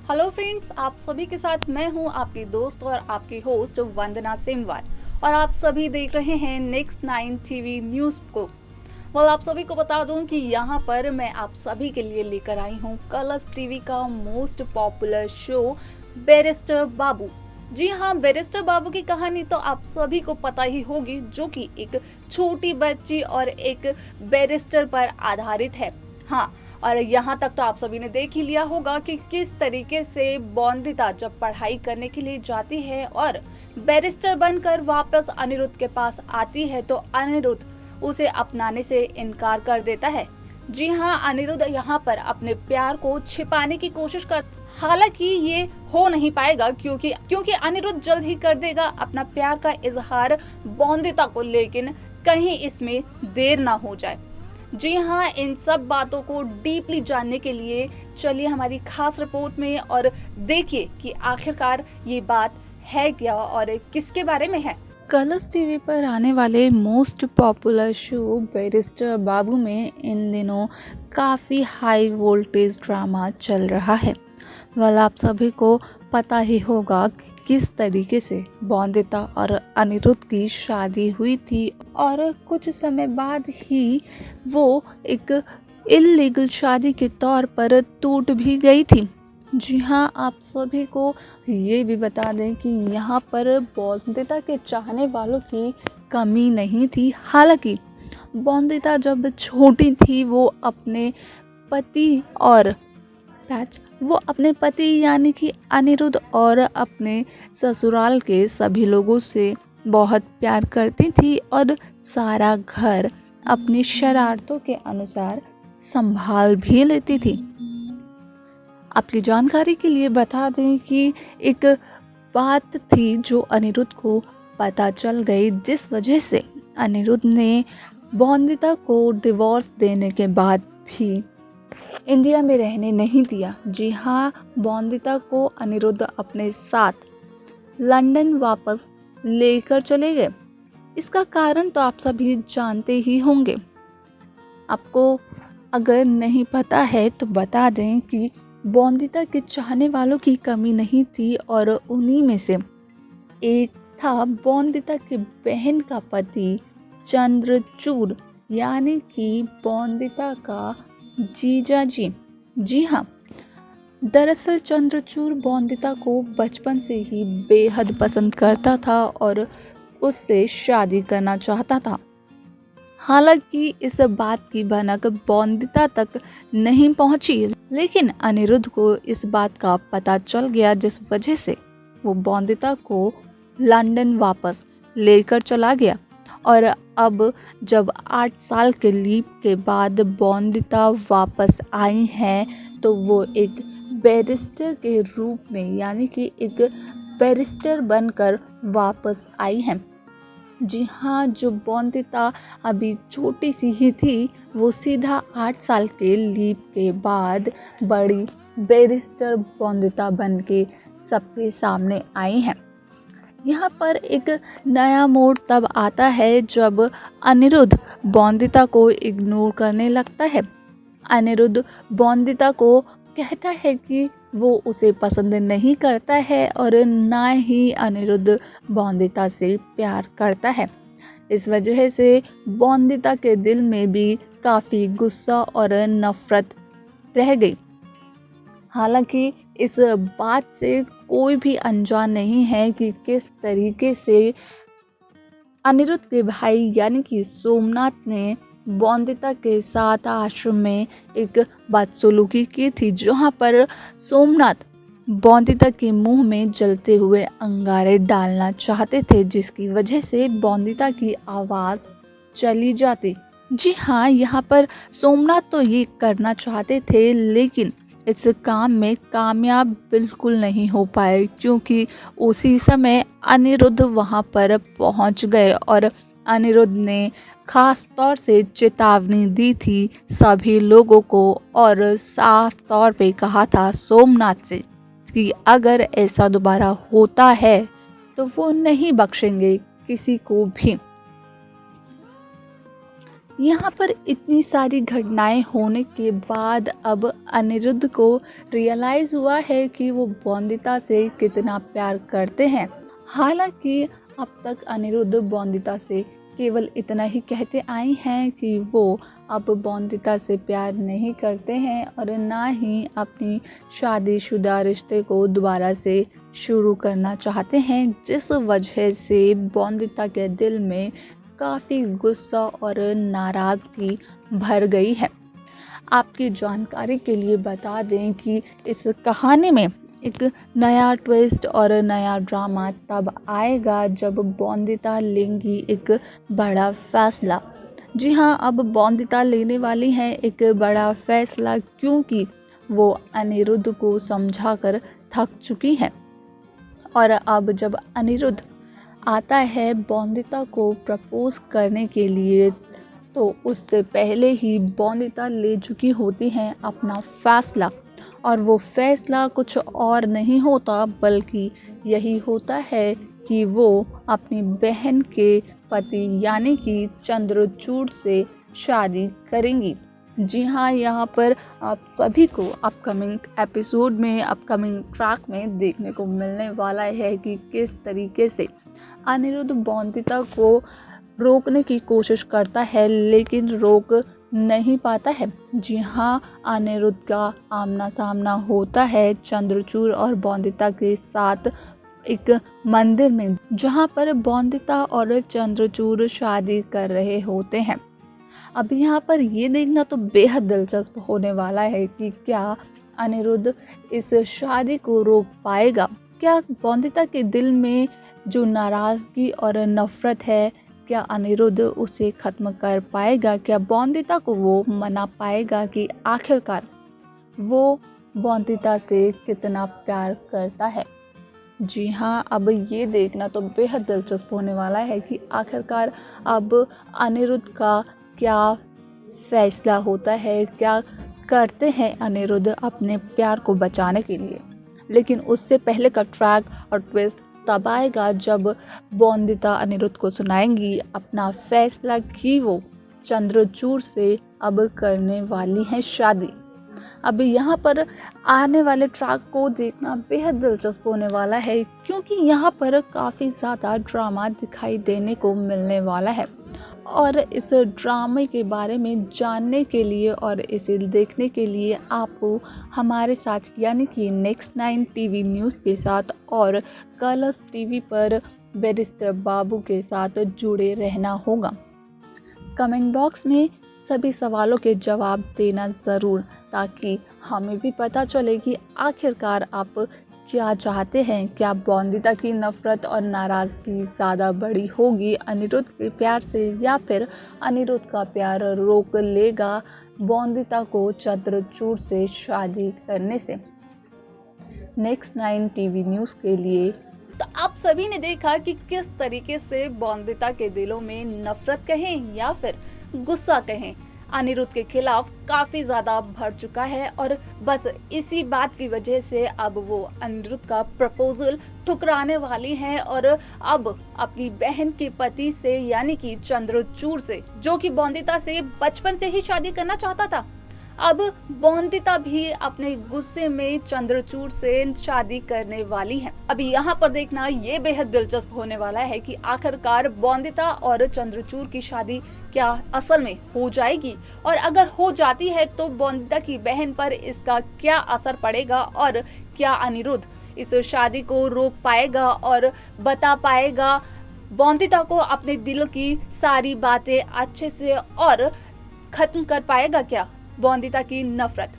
Hello friends, आप सभी के साथ मैं हूं आपकी दोस्त और आपकी होस्ट वंदना सेमवार और आप सभी देख रहे हैं नेक्स्ट 9 टीवी न्यूज़ को। आप सभी को बता दूं कि यहां पर मैं आप सभी के लिए लेकर आई हूं कलर्स टीवी का मोस्ट पॉपुलर शो बैरिस्टर बाबू। जी हाँ, बैरिस्टर बाबू की कहानी तो आप सभी को पता ही होगी, जो कि एक छोटी बच्ची और एक बैरिस्टर पर आधारित है। हाँ, और यहाँ तक तो आप सभी ने देख ही लिया होगा कि किस तरीके से बॉन्दिता जब पढ़ाई करने के लिए जाती है और बैरिस्टर बनकर वापस अनिरुद्ध के पास आती है तो अनिरुद्ध उसे अपनाने से इनकार कर देता है। जी हाँ, अनिरुद्ध यहाँ पर अपने प्यार को छिपाने की कोशिश कर, हालांकि ये हो नहीं पाएगा क्योंकि अनिरुद्ध जल्द ही कर देगा अपना प्यार का इजहार बॉन्दिता को, लेकिन कहीं इसमें देर ना हो जाए। जी हाँ, इन सब बातों को डीपली जानने के लिए चलिए हमारी खास रिपोर्ट में और देखिए कि आखिरकार ये बात है क्या और किसके बारे में है। कलर्स टीवी पर आने वाले मोस्ट पॉपुलर शो बैरिस्टर बाबू में इन दिनों काफ़ी हाई वोल्टेज ड्रामा चल रहा है। आप सभी को पता ही होगा कि किस तरीके से बॉन्दिता और अनिरुद्ध की शादी हुई थी और कुछ समय बाद ही वो एक इल्लीगल शादी के तौर पर टूट भी गई थी। जी हाँ, आप सभी को ये भी बता दें कि यहाँ पर बॉन्दिता के चाहने वालों की कमी नहीं थी। हालांकि बॉन्दिता जब छोटी थी वो अपने पति यानी कि अनिरुद्ध और अपने ससुराल के सभी लोगों से बहुत प्यार करती थी और सारा घर अपनी शरारतों के अनुसार संभाल भी लेती थी। आपकी जानकारी के लिए बता दें कि एक बात थी जो अनिरुद्ध को पता चल गई, जिस वजह से अनिरुद्ध ने बॉन्दिता को डिवोर्स देने के बाद भी इंडिया में रहने नहीं दिया। जी हाँ, बॉन्दिता को अनिरुद्ध अपने साथ लंदन वापस लेकर चले गए। इसका कारण तो आप सभी जानते ही होंगे। आपको अगर नहीं पता है तो बता दें कि बॉन्दिता के चाहने वालों की कमी नहीं थी और उन्हीं में से एक था बॉन्दिता की बहन का पति चंद्रचूड़, यानी कि बॉन्दिता का जीजा जी। जी हाँ, दरअसल चंद्रचूड़ बॉन्दिता को बचपन से ही बेहद पसंद करता था और उससे शादी करना चाहता था। हालांकि इस बात की भनक बॉन्दिता तक नहीं पहुंची, लेकिन अनिरुद्ध को इस बात का पता चल गया, जिस वजह से वो बॉन्दिता को लंदन वापस लेकर चला गया। और अब जब 8 साल के लीव के बाद बॉन्दिता वापस आई हैं तो वो एक बैरिस्टर के रूप में, यानी कि एक बैरिस्टर बनकर वापस आई हैं। जी हाँ, जो बॉन्दिता अभी छोटी सी ही थी वो सीधा 8 साल के लीव के बाद बड़ी बैरिस्टर बॉन्दिता बन के सबके सामने आई हैं। यहाँ पर एक नया मोड़ तब आता है जब अनिरुद्ध बॉन्दिता को इग्नोर करने लगता है। अनिरुद्ध बॉन्दिता को कहता है कि वो उसे पसंद नहीं करता है और ना ही अनिरुद्ध बॉन्दिता से प्यार करता है। इस वजह से बॉन्दिता के दिल में भी काफ़ी गुस्सा और नफरत रह गई। हालांकि इस बात से कोई भी अनजान नहीं है कि किस तरीके से अनिरुद्ध के भाई यानी कि सोमनाथ ने बॉन्दिता के साथ आश्रम में एक बदसलूकी की थी, जहां पर सोमनाथ बॉन्दिता के मुंह में जलते हुए अंगारे डालना चाहते थे, जिसकी वजह से बॉन्दिता की आवाज़ चली जाती। जी हाँ, यहाँ पर सोमनाथ तो ये करना चाहते थे, लेकिन इस काम में कामयाब बिल्कुल नहीं हो पाए, क्योंकि उसी समय अनिरुद्ध वहाँ पर पहुँच गए और अनिरुद्ध ने खास तौर से चेतावनी दी थी सभी लोगों को और साफ तौर पे कहा था सोमनाथ से कि अगर ऐसा दोबारा होता है तो वो नहीं बख्शेंगे किसी को भी। यहाँ पर इतनी सारी घटनाएं होने के बाद अब अनिरुद्ध को रियलाइज़ हुआ है कि वो बॉन्दिता से कितना प्यार करते हैं। हालांकि अब तक अनिरुद्ध बॉन्दिता से केवल इतना ही कहते आए हैं कि वो अब बॉन्दिता से प्यार नहीं करते हैं और ना ही अपनी शादीशुदा रिश्ते को दोबारा से शुरू करना चाहते हैं, जिस वजह से बॉन्दिता के दिल में काफ़ी गुस्सा और नाराज़गी भर गई है। आपकी जानकारी के लिए बता दें कि इस कहानी में एक नया ट्विस्ट और नया ड्रामा तब आएगा जब बॉन्दिता लेंगी एक बड़ा फैसला। जी हाँ, अब बॉन्दिता लेने वाली हैं एक बड़ा फैसला, क्योंकि वो अनिरुद्ध को समझाकर थक चुकी हैं। और अब जब अनिरुद्ध आता है बॉन्दिता को प्रपोज करने के लिए, तो उससे पहले ही बॉन्दिता ले चुकी होती हैं अपना फैसला। और वो फैसला कुछ और नहीं होता बल्कि यही होता है कि वो अपनी बहन के पति यानी कि चंद्रचूड़ से शादी करेंगी। जी हाँ, यहाँ पर आप सभी को अपकमिंग एपिसोड में, अपकमिंग ट्रैक में देखने को मिलने वाला है कि किस तरीके से अनिरुद्ध बॉन्दिता को रोकने की कोशिश करता है लेकिन रोक नहीं पाता है। जी हाँ, अनिरुद्ध का आमना सामना होता है चंद्रचूड़ और बॉन्दिता के साथ एक मंदिर में, जहाँ पर बॉन्दिता और चंद्रचूड़ शादी कर रहे होते हैं। अब यहाँ पर ये देखना तो बेहद दिलचस्प होने वाला है कि क्या अनिरुद्ध इस शादी को रोक पाएगा। क्या बॉन्दिता के दिल में जो नाराज़गी और नफ़रत है, क्या अनिरुद्ध उसे ख़त्म कर पाएगा? क्या बॉन्दिता को वो मना पाएगा कि आखिरकार वो बॉन्दिता से कितना प्यार करता है? जी हाँ, अब ये देखना तो बेहद दिलचस्प होने वाला है कि आखिरकार अब अनिरुद्ध का क्या फैसला होता है, क्या करते हैं अनिरुद्ध अपने प्यार को बचाने के लिए। लेकिन उससे पहले का ट्रैक और ट्विस्ट तब आएगा जब बॉन्दिता अनिरुद्ध को सुनाएंगी अपना फैसला कि वो चंद्रचूड़ से अब करने वाली हैं शादी। अब यहाँ पर आने वाले ट्रैक को देखना बेहद दिलचस्प होने वाला है, क्योंकि यहाँ पर काफ़ी ज़्यादा ड्रामा दिखाई देने को मिलने वाला है। और इस ड्रामे के बारे में जानने के लिए और इसे देखने के लिए आपको हमारे साथ यानी कि नेक्स्ट 9 टीवी न्यूज़ के साथ और कलर्स टीवी पर बैरिस्टर बाबू के साथ जुड़े रहना होगा। कमेंट बॉक्स में सभी सवालों के जवाब देना ज़रूर, ताकि हमें भी पता चले कि आखिरकार आप क्या चाहते हैं। क्या बॉन्दिता की नफ़रत और नाराज़गी ज़्यादा बड़ी होगी अनिरुद्ध के प्यार से, या फिर अनिरुद्ध का प्यार रोक लेगा बॉन्दिता को चंद्रचूड़ से शादी करने से। नेक्स्ट 9 टीवी न्यूज़ के लिए तो आप सभी ने देखा कि किस तरीके से बॉन्दिता के दिलों में नफरत कहें या फिर गुस्सा कहें अनिरुद्ध के खिलाफ काफी ज्यादा भर चुका है, और बस इसी बात की वजह से अब वो अनिरुद्ध का प्रपोजल ठुकराने वाली हैं और अब अपनी बहन के पति से यानी कि चंद्रचूड़ से, जो कि बॉन्दिता से बचपन से ही शादी करना चाहता था, अब बॉन्दिता भी अपने गुस्से में चंद्रचूड़ से शादी करने वाली है। अभी यहाँ पर देखना ये बेहद दिलचस्प होने वाला है कि आखिरकार बॉन्दिता और चंद्रचूड़ की शादी क्या असल में हो जाएगी, और अगर हो जाती है तो बॉन्दिता की बहन पर इसका क्या असर पड़ेगा, और क्या अनिरुद्ध इस शादी को रोक पाएगा और बता पाएगा बॉन्दिता को अपने दिल की सारी बातें अच्छे से, और खत्म कर पाएगा क्या बॉन्दिता की नफरत।